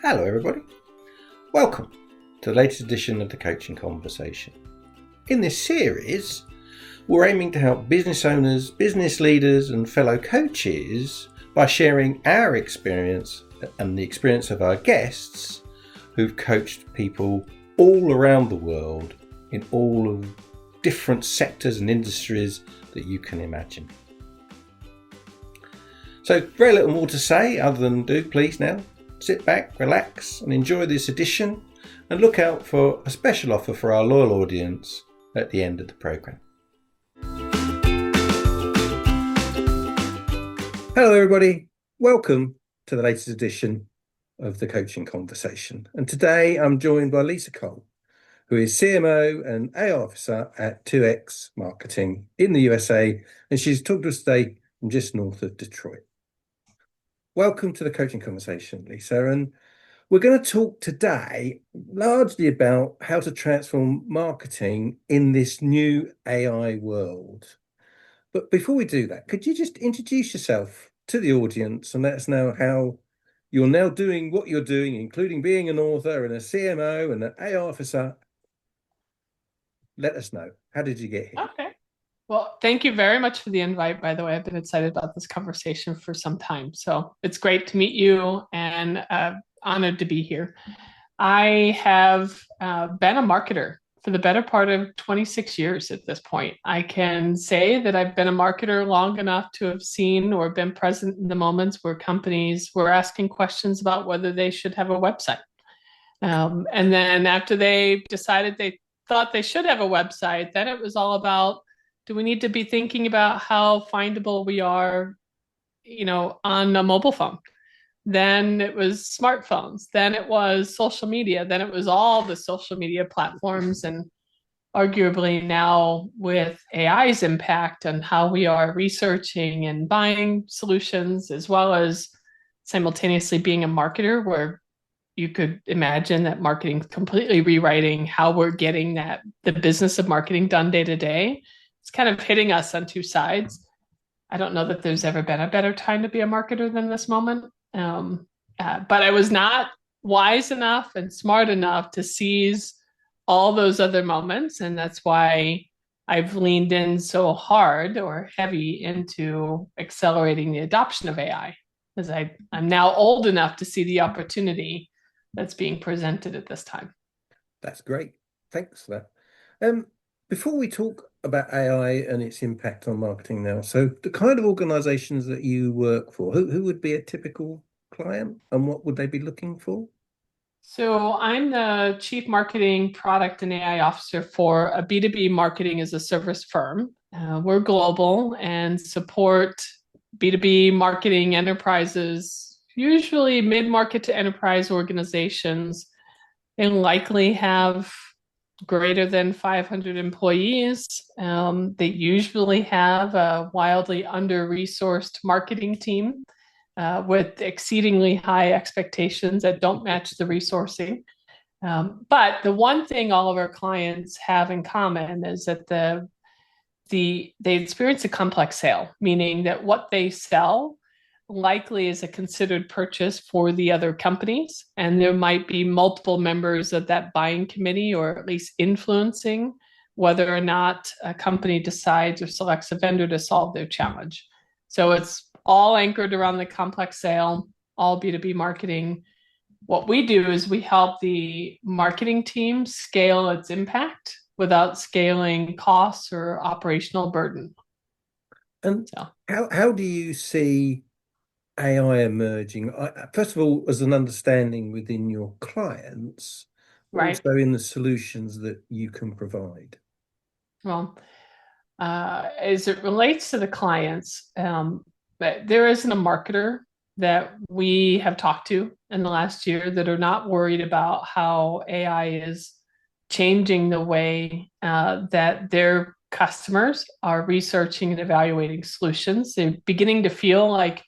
Hello, everybody. Welcome to the latest edition of the Coaching Conversation. In this series, we're aiming to help business owners, business leaders, and fellow coaches by sharing our experience and the experience of our guests who've coached people all around the world in all of different sectors and industries that you can imagine. So, very little more to say other than do please now sit back, relax, and enjoy this edition, and look out for a special offer for our loyal audience at the end of the programme. Hello, everybody. Welcome to the latest edition of the Coaching Conversation. And today I'm joined by Lisa Cole, who is CMO and AI Officer at 2X Marketing in the USA, and she's talked to us today from just north of Detroit. Welcome to the Coaching Conversation, Lisa, and we're going to talk today largely about how to transform marketing in this new AI world. But before we do that, could you just introduce yourself to the audience and let us know how you're now doing what you're doing, including being an author and a CMO and an AI officer? Let us know. How did you get here? Okay. Well, thank you very much for the invite, by the way. I've been excited about this conversation for some time. So it's great to meet you and honored to be here. I have been a marketer for the better part of 26 years at this point. I can say that I've been a marketer long enough to have seen or been present in the moments where companies were asking questions about whether they should have a website. And then after they decided they thought they should have a website, then it was all about, do we need to be thinking about how findable we are, on a mobile phone? Then it was smartphones. Then it was social media. Then it was all the social media platforms. And arguably now with AI's impact on how we are researching and buying solutions, as well as simultaneously being a marketer, where you could imagine that marketing completely rewriting how we're getting the business of marketing done day to day. It's kind of hitting us on two sides. I don't know that there's ever been a better time to be a marketer than this moment. But I was not wise enough and smart enough to seize all those other moments. And that's why I've leaned in so hard or heavy into accelerating the adoption of AI, because I'm now old enough to see the opportunity that's being presented at this time. That's great. Thanks for that. Before we talk about AI and its impact on marketing now, so the kind of organizations that you work for, who would be a typical client and what would they be looking for? So I'm the Chief Marketing Product and AI Officer for a B2B marketing as a service firm. We're global and support B2B marketing enterprises, usually mid-market to enterprise organizations. They likely have greater than 500 employees. They usually have a wildly under-resourced marketing team with exceedingly high expectations that don't match the resourcing. But the one thing all of our clients have in common is that they experience a complex sale, meaning that what they sell likely is a considered purchase for the other companies. And there might be multiple members of that buying committee, or at least influencing whether or not a company decides or selects a vendor to solve their challenge. So it's all anchored around the complex sale, all B2B marketing. What we do is we help the marketing team scale its impact without scaling costs or operational burden. And so, how do you see AI emerging? First of all, as an understanding within your clients, right? Also in the solutions that you can provide. Well, as it relates to the clients, there isn't a marketer that we have talked to in the last year that are not worried about how AI is changing the way that their customers are researching and evaluating solutions. They're beginning to feel like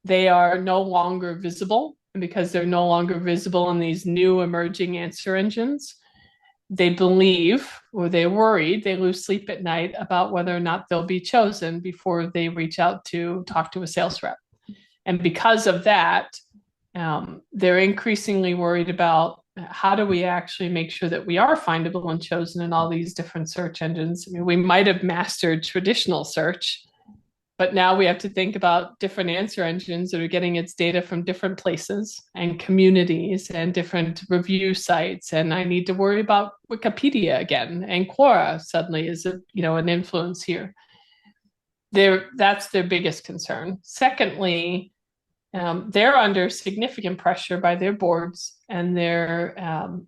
they are no longer visible. And because they're no longer visible in these new emerging answer engines, they believe, or they're worried, they lose sleep at night about whether or not they'll be chosen before they reach out to talk to a sales rep. And because of that, They're increasingly worried about how do we actually make sure that we are findable and chosen in all these different search engines. I mean, we might have mastered traditional search, but now we have to think about different answer engines that are getting its data from different places and communities and different review sites. And I need to worry about Wikipedia again. And Quora suddenly is an influence here. That's their biggest concern. Secondly, they're under significant pressure by their boards, and their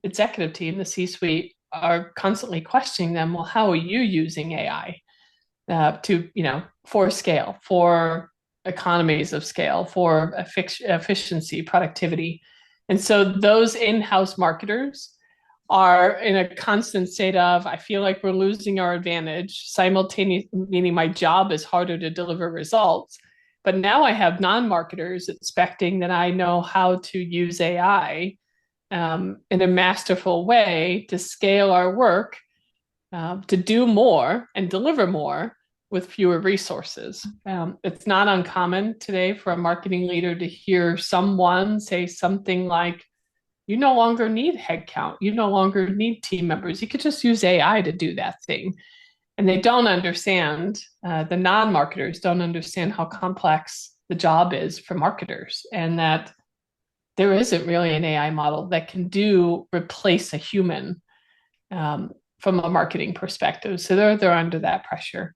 executive team, the C-suite, are constantly questioning them. Well, how are you using AI for scale, for economies of scale, for efficiency, productivity? And so those in-house marketers are in a constant state of, I feel like we're losing our advantage, simultaneously, meaning my job is harder to deliver results. But now I have non-marketers expecting that I know how to use AI in a masterful way to scale our work, to do more and deliver more with fewer resources. It's not uncommon today for a marketing leader to hear someone say something like, you no longer need headcount. You no longer need team members. You could just use AI to do that thing. And they don't understand, the non-marketers don't understand how complex the job is for marketers, and that there isn't really an AI model that can replace a human from a marketing perspective. So they're under that pressure.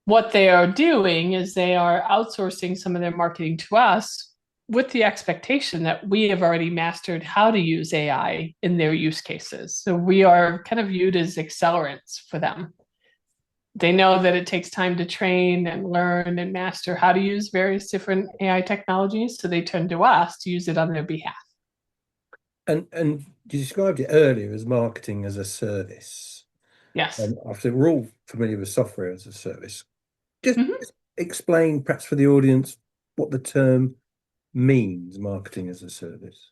What they are doing is they are outsourcing some of their marketing to us with the expectation that we have already mastered how to use AI in their use cases. So we are kind of viewed as accelerants for them. They know that it takes time to train and learn and master how to use various different AI technologies. So they turn to us to use it on their behalf. And you described it earlier as marketing as a service. Yes. I think we're all familiar with software as a service. Just Mm-hmm. explain, perhaps for the audience, what the term means, marketing as a service.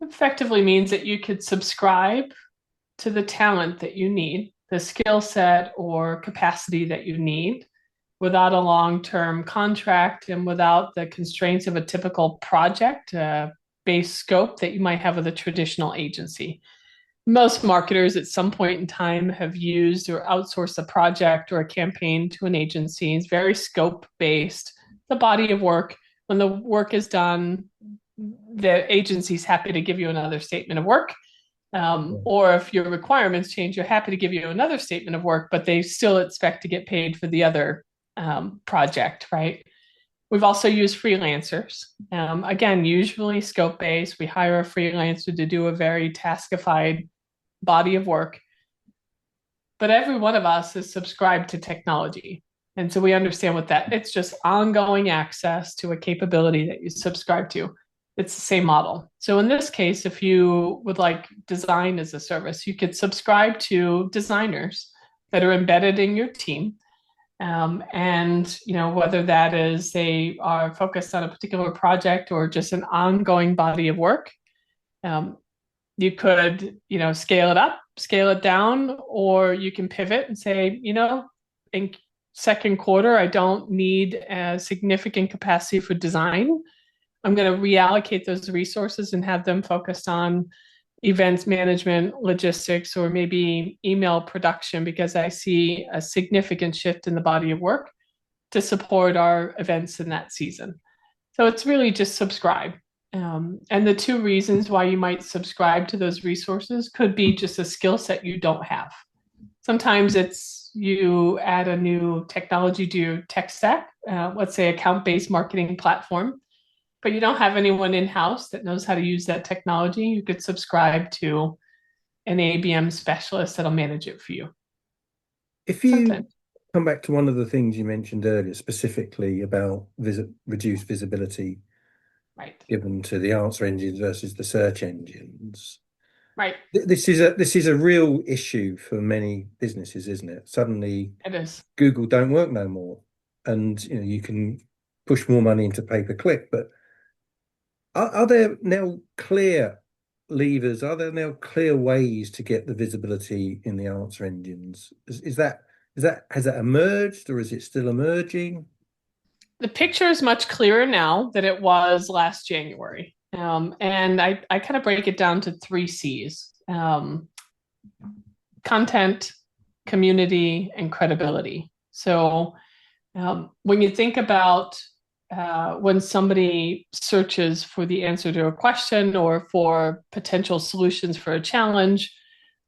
Effectively means that you could subscribe to the talent that you need, the skill set or capacity that you need, without a long-term contract and without the constraints of a typical project based scope that you might have with a traditional agency. Most marketers at some point in time have used or outsourced a project or a campaign to an agency. It's very scope based. The body of work, when the work is done, the agency's happy to give you another statement of work. Or if your requirements change, you're happy to give you another statement of work, but they still expect to get paid for the other project, right? We've also used freelancers. Again, usually scope based. We hire a freelancer to do a very taskified body of work. But every one of us is subscribed to technology. And so we understand what that, it's just ongoing access to a capability that you subscribe to. It's the same model. So in this case, if you would like design as a service, you could subscribe to designers that are embedded in your team. And whether that is they are focused on a particular project or just an ongoing body of work, you could scale it up, scale it down, or you can pivot and say, in second quarter, I don't need a significant capacity for design. I'm going to reallocate those resources and have them focused on events management, logistics, or maybe email production, because I see a significant shift in the body of work to support our events in that season. So it's really just subscribe. And the two reasons why you might subscribe to those resources could be just a skill set you don't have. Sometimes it's you add a new technology to your tech stack, let's say account-based marketing platform, but you don't have anyone in-house that knows how to use that technology. You could subscribe to an ABM specialist that'll manage it for you. If you come back to one of the things you mentioned earlier, specifically about reduced visibility Right. given to the answer engines versus the search engines. Right. This is a real issue for many businesses, isn't it? Suddenly It is. Google don't work no more. And you can push more money into pay-per-click, but are there now clear levers? Are there now clear ways to get the visibility in the answer engines? Has that emerged, or is it still emerging? The picture is much clearer now than it was last January. And I kind of break it down to three C's: content, community, and credibility. So when you think about when somebody searches for the answer to a question or for potential solutions for a challenge,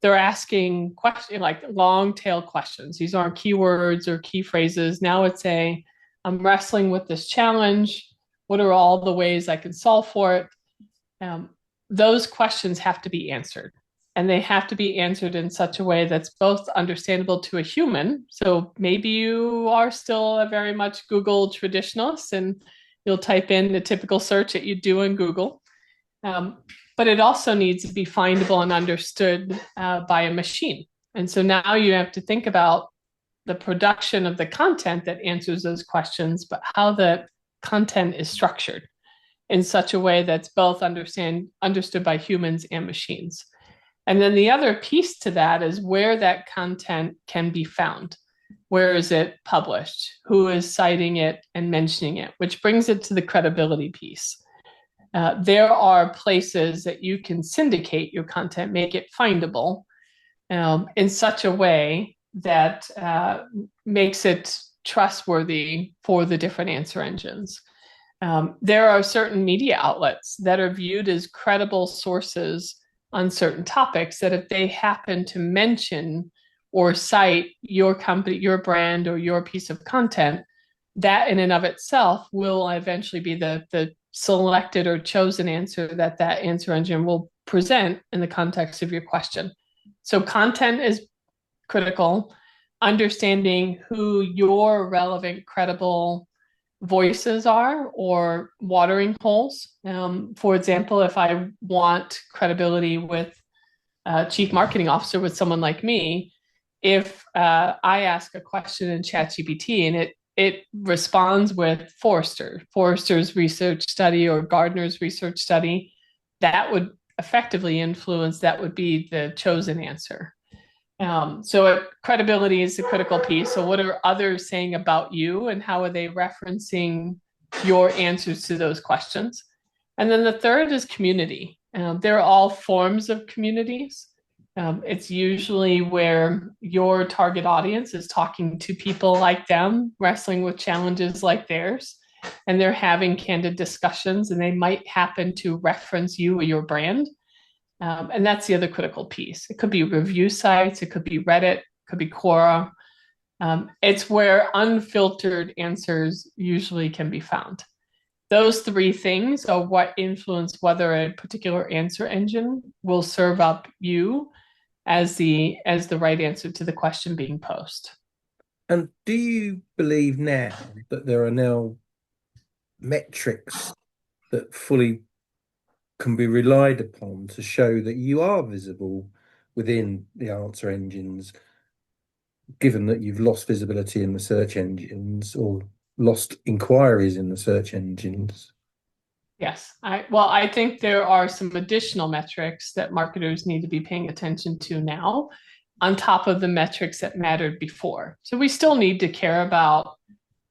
they're asking questions like long tail questions. These aren't keywords or key phrases. Now it's I'm wrestling with this challenge. What are all the ways I can solve for it? Um, those questions have to be answered. And they have to be answered in such a way that's both understandable to a human. So maybe you are still a very much Google traditionalist and you'll type in the typical search that you do in Google. But it also needs to be findable and understood by a machine. And so now you have to think about the production of the content that answers those questions, but how the content is structured in such a way that's both understood by humans and machines. And then the other piece to that is where that content can be found. Where is it published? Who is citing it and mentioning it? Which brings it to the credibility piece. There are places that you can syndicate your content, make it findable in such a way that makes it trustworthy for the different answer engines. There are certain media outlets that are viewed as credible sources on certain topics that if they happen to mention or cite your company, your brand, or your piece of content, that in and of itself will eventually be the selected or chosen answer that answer engine will present in the context of your question. So content is critical. Understanding who your relevant, credible voices are or watering holes. For example, if I want credibility with a chief marketing officer with someone like me, if I ask a question in ChatGPT and it responds with Forrester's research study or Gardner's research study, that would effectively influence, that would be the chosen answer. So credibility is a critical piece. So what are others saying about you and how are they referencing your answers to those questions? And then the third is community. They're all forms of communities. It's usually where your target audience is talking to people like them, wrestling with challenges like theirs, and they're having candid discussions, and they might happen to reference you or your brand. And that's the other critical piece. It could be review sites, it could be Reddit, it could be Quora. It's where unfiltered answers usually can be found. Those three things are what influence whether a particular answer engine will serve up you as the right answer to the question being posed. And do you believe now that there are now metrics that fully can be relied upon to show that you are visible within the answer engines, given that you've lost visibility in the search engines or lost inquiries in the search engines? Yes. I think there are some additional metrics that marketers need to be paying attention to now on top of the metrics that mattered before. So we still need to care about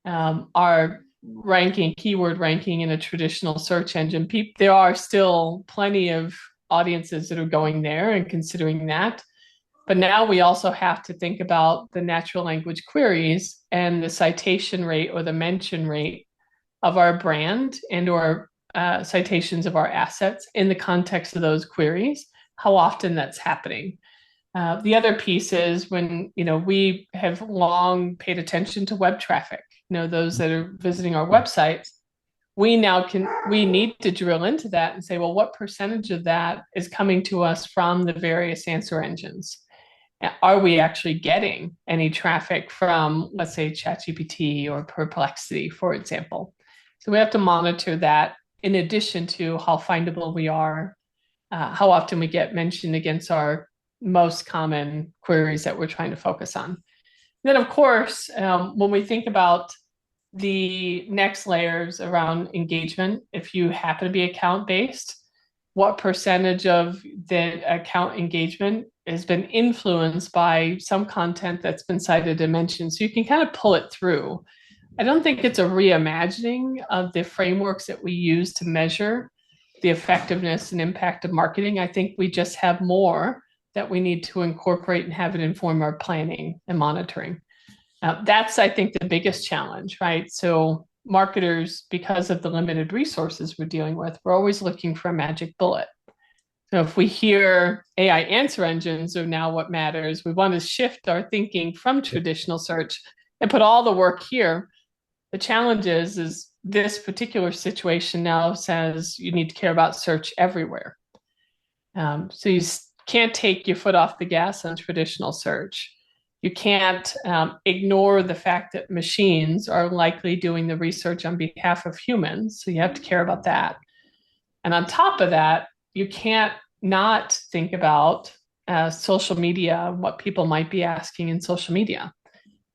our keyword ranking in a traditional search engine. There are still plenty of audiences that are going there and considering that. But now we also have to think about the natural language queries and the citation rate or the mention rate of our brand and or citations of our assets in the context of those queries, how often that's happening. The other piece is when, we have long paid attention to web traffic, those that are visiting our websites, we need to drill into that and say, well, what percentage of that is coming to us from the various answer engines? Are we actually getting any traffic from, let's say, ChatGPT or Perplexity, for example? So we have to monitor that in addition to how findable we are, how often we get mentioned against our most common queries that we're trying to focus on. Then, of course, when we think about the next layers around engagement, if you happen to be account-based, what percentage of the account engagement has been influenced by some content that's been cited and mentioned? So you can kind of pull it through I don't think it's a reimagining of the frameworks that we use to measure the effectiveness and impact of marketing. I think we just have more that we need to incorporate and have it inform our planning and monitoring. That's, I think, the biggest challenge, right? So marketers, because of the limited resources we're dealing with, we're always looking for a magic bullet. So if we hear AI answer engines are now what matters, we want to shift our thinking from traditional search and put all the work here. The challenge is this particular situation now says you need to care about search everywhere. So you can't take your foot off the gas on traditional search. You can't ignore the fact that machines are likely doing the research on behalf of humans. So you have to care about that. And on top of that, you can't not think about social media, what people might be asking in social media.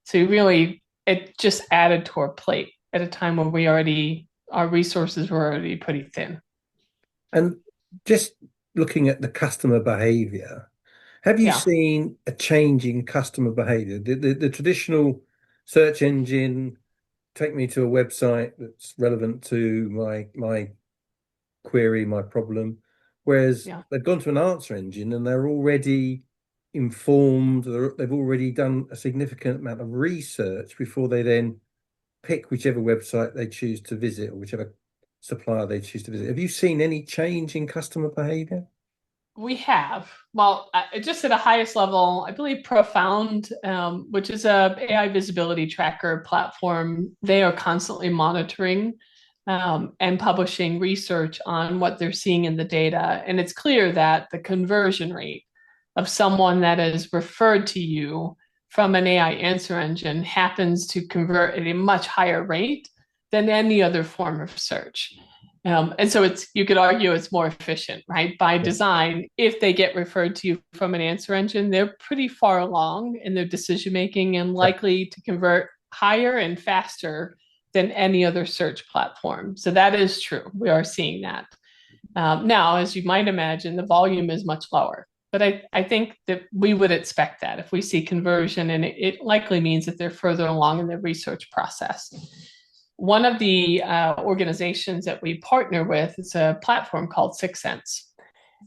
So you really, it just added to our plate at a time when our resources were already pretty thin. And just looking at the customer behavior, have you Yeah. seen a change in customer behavior? The traditional search engine take me to a website that's relevant to my query, my problem, whereas Yeah. they've gone to an answer engine and they're already informed, they've already done a significant amount of research before they then pick whichever website they choose to visit or whichever supplier they choose to visit. Have you seen any change in customer behavior? We have. Well, just at the highest level, I believe Profound, which is a AI visibility tracker platform, they are constantly monitoring and publishing research on what they're seeing in the data. And it's clear that the conversion rate of someone that is referred to you from an AI answer engine happens to convert at a much higher rate than any other form of search. And so you could argue it's more efficient, right? By Yeah. design, if they get referred to you from an answer engine, they're pretty far along in their decision making and Yeah. likely to convert higher and faster than any other search platform. So that is true. We are seeing that. Now, as you might imagine, the volume is much lower. But I think that we would expect that if we see conversion, and it likely means that they're further along in the research process. One of the organizations that we partner with is a platform called Sixth Sense.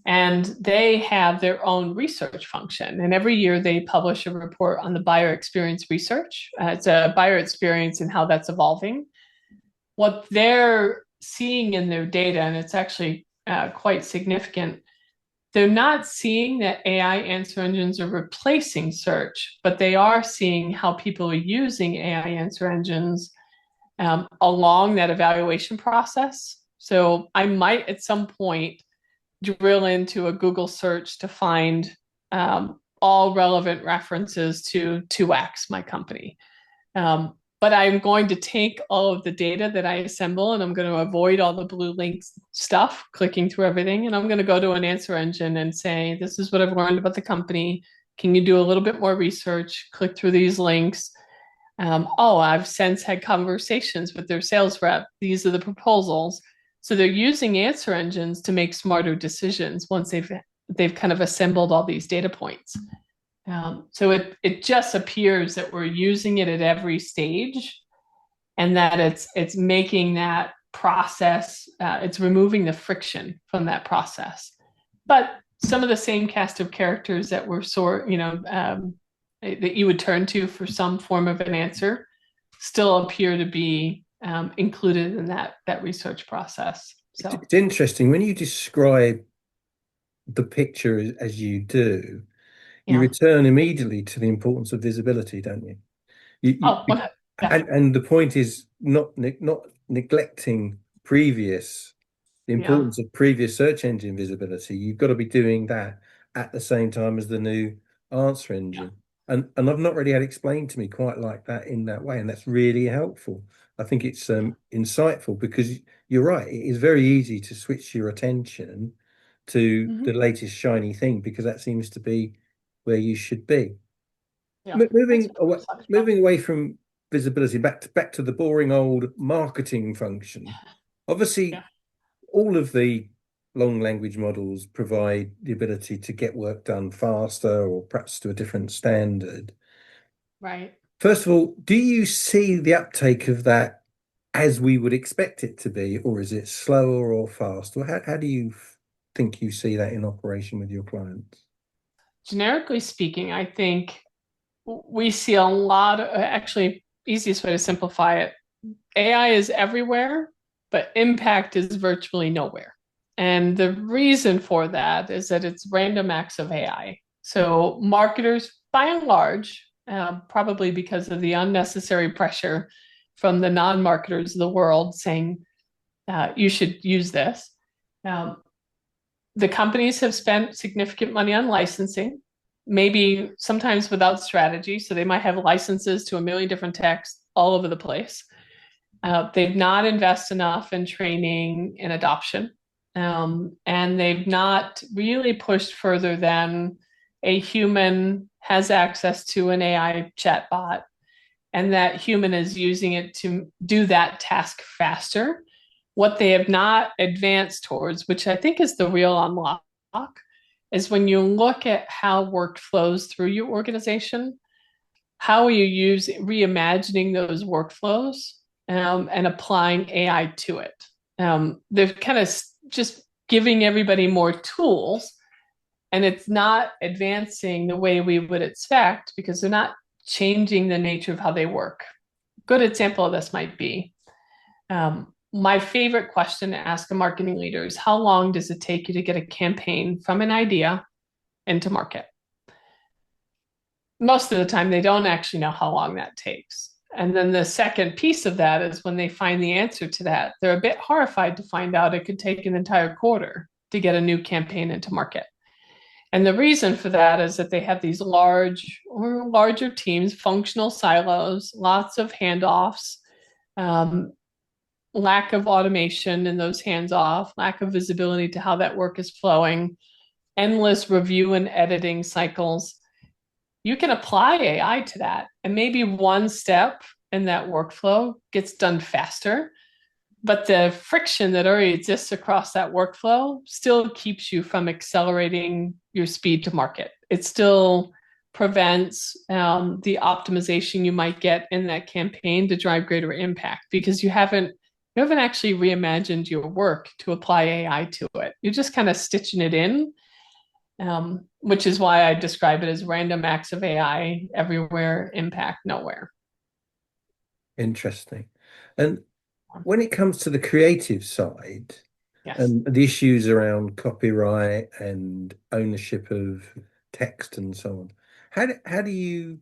And they have their own research function. And every year they publish a report on the buyer experience research. It's a buyer experience and how that's evolving. What they're seeing in their data, and it's actually quite significant, they're not seeing that AI answer engines are replacing search, but they are seeing how people are using AI answer engines along that evaluation process. So I might at some point drill into a Google search to find all relevant references to 2X, my company. But I'm going to take all of the data that I assemble and I'm going to avoid all the blue links stuff, clicking through everything. And I'm going to go to an answer engine and say, this is what I've learned about the company. Can you do a little bit more research? Click through these links. I've since had conversations with their sales rep. These are the proposals. So they're using answer engines to make smarter decisions once they've kind of assembled all these data points. So it just appears that we're using it at every stage, and that it's making that process, it's removing the friction from that process. But some of the same cast of characters that were that you would turn to for some form of an answer still appear to be included in that research process. So It's interesting when you describe the picture as you do, you yeah. return immediately to the importance of visibility, don't you? Oh, yeah, And the point is not neglecting previous the yeah, importance of previous search engine visibility. You've got to be doing that at the same time as the new answer yeah. engine. And I've not really had explained to me quite like that in that way, and that's really helpful. I think it's insightful because you're right. It is very easy to switch your attention to Mm-hmm. the latest shiny thing because that seems to be where you should be. Yeah. That's Moving away from visibility back to the boring old marketing function. yeah, Obviously, all of the long language models provide the ability to get work done faster or perhaps to a different standard. right. First of all, do you see the uptake of that as we would expect it to be, or is it slower or faster? How do you think you see that in operation with your clients? Generically speaking, I think we see a lot of, actually, easiest way to simplify it, AI is everywhere, but impact is virtually nowhere. And the reason for that is that it's random acts of AI. So marketers, by and large, probably because of the unnecessary pressure from the non-marketers of the world saying you should use this. Um, the companies have spent significant money on licensing, maybe sometimes without strategy. So they might have licenses to a million different techs all over the place. They've not invested enough in training and adoption. And they've not really pushed further than a human has access to an AI chatbot, and that human is using it to do that task faster. What they have not advanced towards, which I think is the real unlock, is when you look at how work flows through your organization, how are you reimagining those workflows and applying AI to it? They're kind of just giving everybody more tools, and it's not advancing the way we would expect because they're not changing the nature of how they work. Good example of this might be my favorite question to ask a marketing leader is how long does it take you to get a campaign from an idea into market? Most of the time, they don't actually know how long that takes. And then the second piece of that is when they find the answer to that, they're a bit horrified to find out it could take an entire quarter to get a new campaign into market. And the reason for that is that they have these large or larger teams, functional silos, lots of handoffs, um, lack of automation in those hands off, lack of visibility to how that work is flowing, endless review and editing cycles. You can apply AI to that, and maybe one step in that workflow gets done faster, but the friction that already exists across that workflow still keeps you from accelerating your speed to market. It still prevents the optimization you might get in that campaign to drive greater impact because you haven't actually reimagined your work to apply AI to it. You're just kind of stitching it in, which is why I describe it as random acts of AI everywhere, impact nowhere. Interesting. And when it comes to the creative side Yes. and the issues around copyright and ownership of text and so on, how do you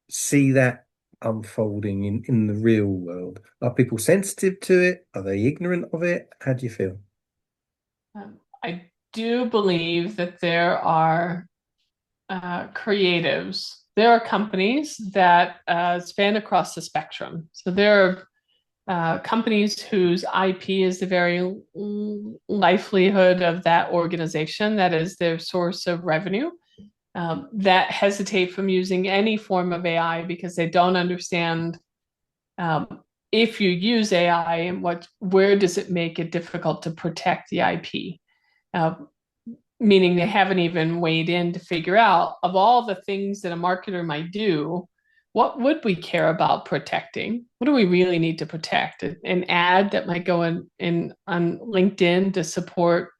see that unfolding in the real world? Are people sensitive to it? Are they ignorant of it? How do you feel? I do believe that there are creatives. There are companies that span across the spectrum. So there are companies whose IP is the very livelihood of that organization, that is their source of revenue, that hesitate from using any form of AI because they don't understand um, if you use AI and where does it make it difficult to protect the IP? Meaning they haven't even weighed in to figure out of all the things that a marketer might do, what would we care about protecting? What do we really need to protect? An ad that might go in on LinkedIn to support,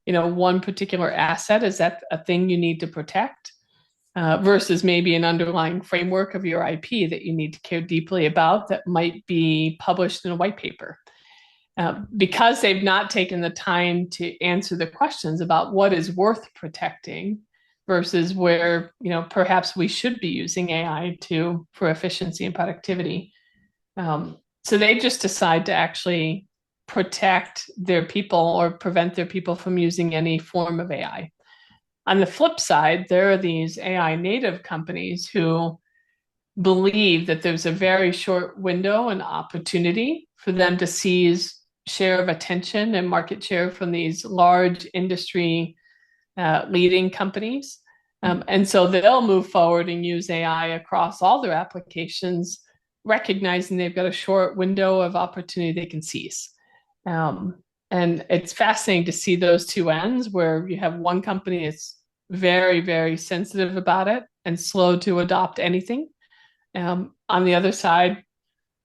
one particular asset, is that a thing you need to protect? Versus maybe an underlying framework of your IP that you need to care deeply about that might be published in a white paper. Because they've not taken the time to answer the questions about what is worth protecting versus where perhaps we should be using AI for efficiency and productivity. So they just decide to actually protect their people or prevent their people from using any form of AI. On the flip side, there are these AI native companies who believe that there's a very short window and opportunity for them to seize share of attention and market share from these large industry leading companies. And so they'll move forward and use AI across all their applications, recognizing they've got a short window of opportunity they can seize. And it's fascinating to see those two ends where you have one company that's very, very sensitive about it and slow to adopt anything, On the other side,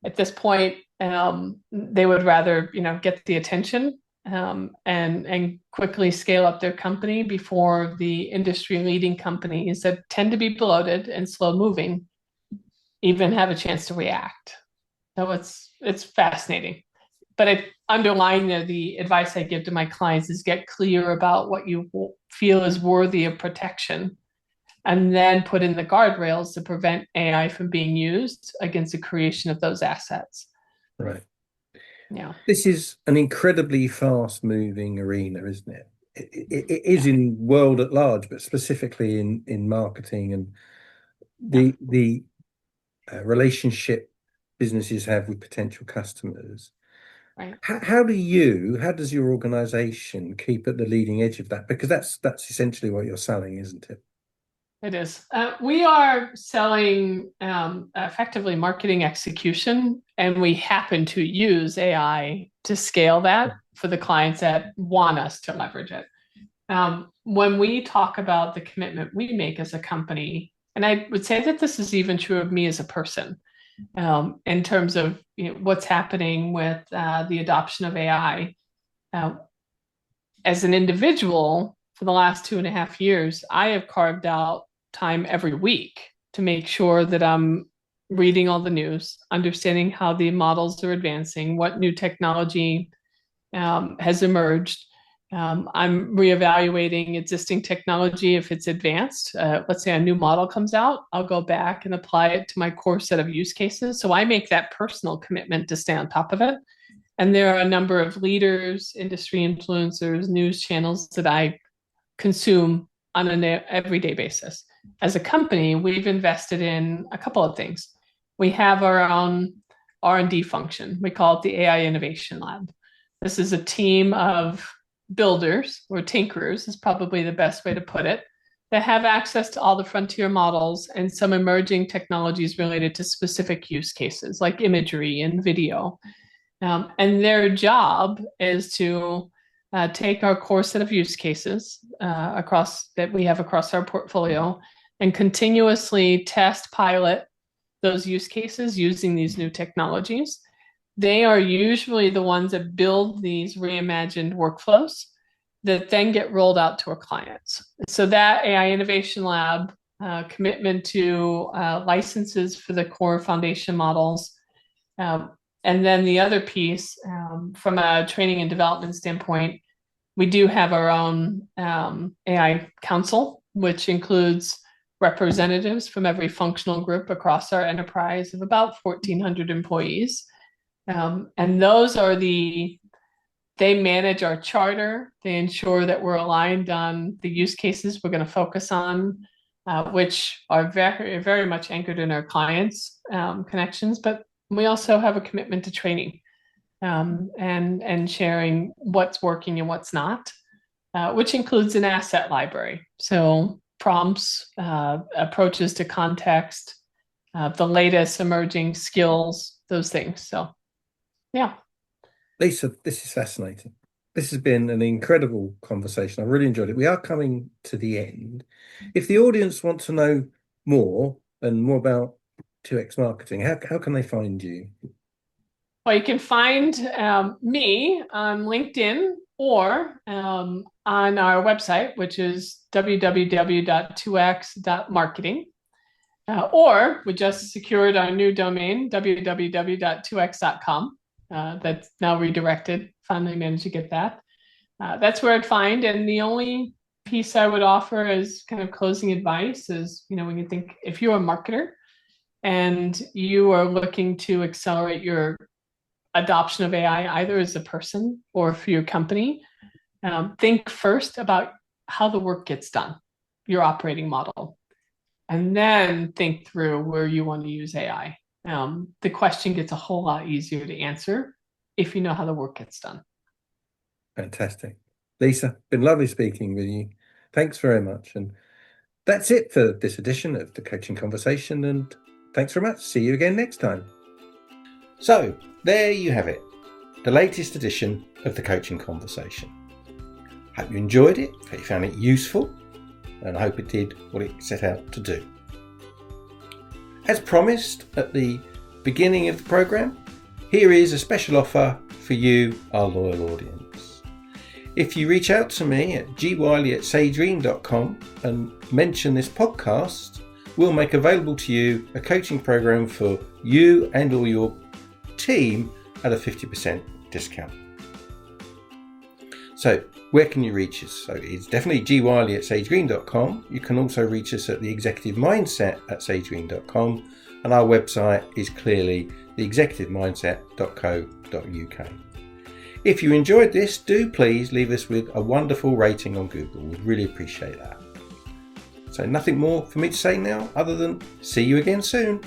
at this point, they would rather, get the attention and quickly scale up their company before the industry leading companies that tend to be bloated and slow moving even have a chance to react. So it's fascinating. But underlying the advice I give to my clients is get clear about what you feel is worthy of protection, and then put in the guardrails to prevent AI from being used against the creation of those assets. Right. Yeah. This is an incredibly fast-moving arena, isn't it? It is in world at large, but specifically in marketing and the relationship businesses have with potential customers. Right. How does your organization keep at the leading edge of that? Because that's essentially what you're selling, isn't it? It is. We are selling effectively marketing execution, and we happen to use AI to scale that for the clients that want us to leverage it. When we talk about the commitment we make as a company, and I would say that this is even true of me as a person, in terms of what's happening with the adoption of AI. As an individual, for the last 2.5 years, I have carved out time every week to make sure that I'm reading all the news, understanding how the models are advancing, what new technology has emerged. I'm reevaluating existing technology if it's advanced. Let's say a new model comes out, I'll go back and apply it to my core set of use cases. So I make that personal commitment to stay on top of it. And there are a number of leaders, industry influencers, news channels that I consume on an everyday basis. As a company, we've invested in a couple of things. We have our own R&D function. We call it the AI Innovation Lab. This is a team of builders, or tinkerers is probably the best way to put it, that have access to all the frontier models and some emerging technologies related to specific use cases like imagery and video. And their job is to take our core set of use cases that we have across our portfolio and continuously test, pilot those use cases using these new technologies. They are usually the ones that build these reimagined workflows that then get rolled out to our clients. So that AI Innovation Lab commitment to licenses for the core foundation models, and then the other piece, from a training and development standpoint, we do have our own AI council, which includes representatives from every functional group across our enterprise of about 1,400 employees. And those are they manage our charter. They ensure that we're aligned on the use cases we're going to focus on, which are very, very much anchored in our clients' connections. But we also have a commitment to training and sharing what's working and what's not, which includes an asset library. So prompts, approaches to context, the latest emerging skills, those things. So, yeah. Lisa, this is fascinating. This has been an incredible conversation. I really enjoyed it. We are coming to the end. If the audience want to know more about 2X Marketing, how can they find you? Well, you can find me on LinkedIn or on our website, which is www.2x.marketing. Or we just secured our new domain, www.2x.com. That's now redirected. Finally managed to get that. That's where I'd find. And the only piece I would offer as kind of closing advice is, when you think, if you're a marketer and you are looking to accelerate your adoption of AI, either as a person or for your company, think first about how the work gets done, your operating model, and then think through where you want to use AI. The question gets a whole lot easier to answer if you know how the work gets done. Fantastic. Lisa, been lovely speaking with you. Thanks very much. And that's it for this edition of the Coaching Conversation. And thanks very much. See you again next time. So there you have it, the latest edition of the Coaching Conversation. Hope you enjoyed it, hope you found it useful, and I hope it did what it set out to do. As promised at the beginning of the programme, here is a special offer for you, our loyal audience. If you reach out to me at gwiley@sagegreen.com and mention this podcast, we'll make available to you a coaching programme for you and or your team at a 50% discount. So where can you reach us? So it's definitely gwiley@sagegreen.com. You can also reach us at the executive mindset at sagegreen.com, and our website is clearly theexecutivemindset.co.uk. If you enjoyed this, do please leave us with a wonderful rating on Google. We'd really appreciate that. So nothing more for me to say now other than see you again soon.